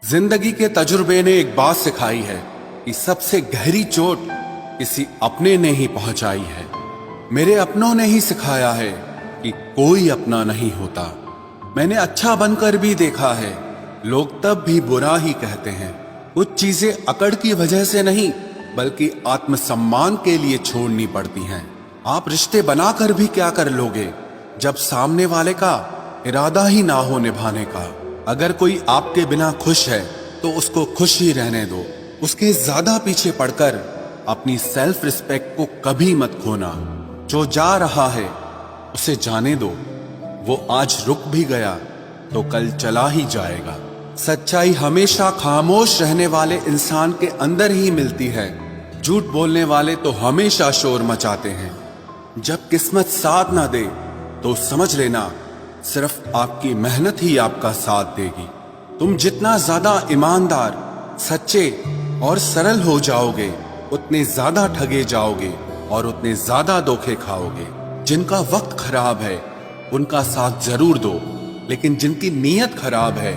जिंदगी के तजुर्बे ने एक बात सिखाई है कि सबसे गहरी चोट किसी अपने ने ही पहुंचाई है। मेरे अपनों ने ही सिखाया है कि कोई अपना नहीं होता। मैंने अच्छा बनकर भी देखा है, लोग तब भी बुरा ही कहते हैं। कुछ चीजें अकड़ की वजह से नहीं बल्कि आत्मसम्मान के लिए छोड़नी पड़ती हैं। आप रिश्ते बनाकर भी क्या कर लोगे जब सामने वाले का इरादा ही ना हो निभाने का। अगर कोई आपके बिना खुश है तो उसको खुश ही रहने दो। उसके ज्यादा पीछे पड़कर अपनी सेल्फ रिस्पेक्ट को कभी मत खोना। जो जा रहा है उसे जाने दो, वो आज रुक भी गया तो कल चला ही जाएगा। सच्चाई हमेशा खामोश रहने वाले इंसान के अंदर ही मिलती है। झूठ बोलने वाले तो हमेशा शोर मचाते हैं। जब किस्मत साथ ना दे तो समझ लेना सिर्फ आपकी मेहनत ही आपका साथ देगी। तुम जितना ज्यादा ईमानदार, सच्चे और सरल हो जाओगे उतने ज्यादा ठगे जाओगे और उतने ज्यादा धोखे खाओगे। जिनका वक्त खराब है उनका साथ जरूर दो, लेकिन जिनकी नीयत खराब है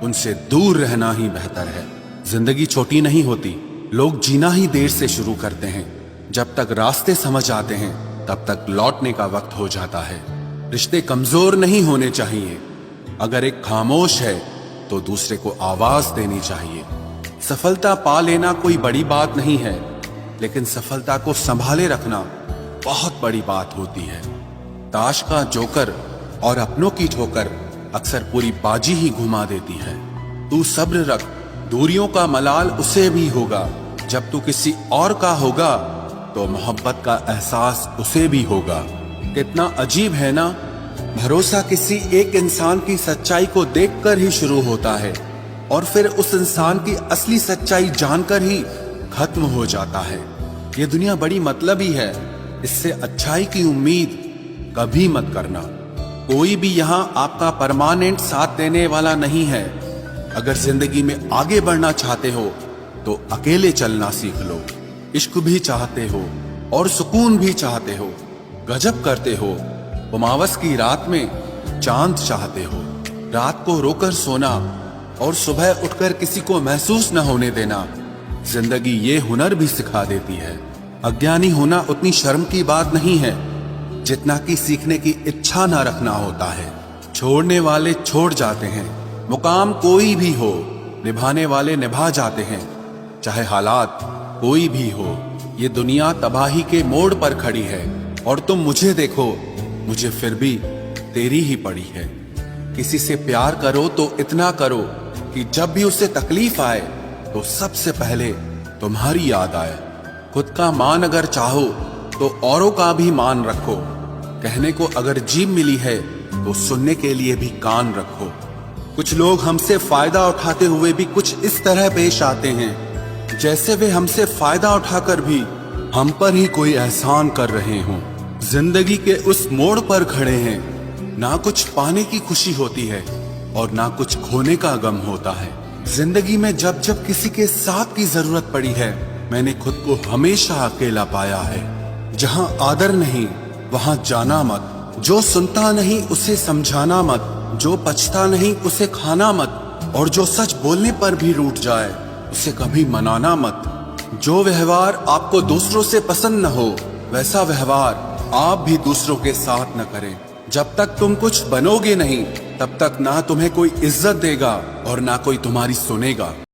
उनसे दूर रहना ही बेहतर है। जिंदगी छोटी नहीं होती, लोग जीना ही देर से शुरू करते हैं। जब तक रास्ते समझ आते हैं तब तक लौटने का वक्त हो जाता है। रिश्ते कमजोर नहीं होने चाहिए। अगर एक खामोश है तो दूसरे को आवाज देनी चाहिए। सफलता पा लेना कोई बड़ी बात नहीं है, लेकिन सफलता को संभाले रखना बहुत बड़ी बात होती है। ताश का जोकर और अपनों की ठोकर अक्सर पूरी बाजी ही घुमा देती है। तू सब्र रख, दूरियों का मलाल उसे भी होगा। जब तू किसी और का होगा तो मोहब्बत का एहसास उसे भी होगा। कितना अजीब है ना, भरोसा किसी एक इंसान की सच्चाई को देखकर ही शुरू होता है और फिर उस इंसान की असली सच्चाई जानकर ही खत्म हो जाता है। ये दुनिया बड़ी मतलबी है, इससे अच्छाई की उम्मीद कभी मत करना। कोई भी यहाँ आपका परमानेंट साथ देने वाला नहीं है। अगर जिंदगी में आगे बढ़ना चाहते हो तो अकेले चलना सीख लो। इश्क भी चाहते हो और सुकून भी चाहते हो, गजब करते हो। उमावस की रात में चांद चाहते हो। रात को रोकर सोना और सुबह उठकर किसी को महसूस न होने देना, जिंदगी ये हुनर भी सिखा देती है। अज्ञानी होना उतनी शर्म की बात नहीं है जितना कि सीखने की इच्छा न रखना होता है। छोड़ने वाले छोड़ जाते हैं, मुकाम कोई भी हो, निभाने वाले निभा जाते हैं। चाहे हालात कोई भी हो, ये दुनिया तबाही के मोड़ पर खड़ी है और तुम मुझे देखो, मुझे फिर भी तेरी ही पड़ी है। किसी से प्यार करो तो इतना करो कि जब भी उसे तकलीफ आए तो सबसे पहले तुम्हारी याद आए। खुद का मान अगर चाहो तो औरों का भी मान रखो। कहने को अगर जीभ मिली है तो सुनने के लिए भी कान रखो। कुछ लोग हमसे फायदा उठाते हुए भी कुछ इस तरह पेश आते हैं जैसे वे हमसे फायदा उठाकर भी हम पर ही कोई एहसान कर रहे हों। जिंदगी के उस मोड़ पर खड़े हैं, ना कुछ पाने की खुशी होती है और ना कुछ खोने का गम होता है। जिंदगी में जब जब किसी के साथ की जरूरत पड़ी है, मैंने खुद को हमेशा अकेला पाया है। जहां आदर नहीं वहां जाना मत, जो सुनता नहीं उसे समझाना मत, जो पछता नहीं उसे खाना मत, और जो सच बोलने पर भी रूठ जाए उसे कभी मनाना मत। जो व्यवहार आपको दूसरों से पसंद न हो वैसा व्यवहार आप भी दूसरों के साथ न करें। जब तक तुम कुछ बनोगे नहीं तब तक ना तुम्हें कोई इज्जत देगा और ना कोई तुम्हारी सुनेगा।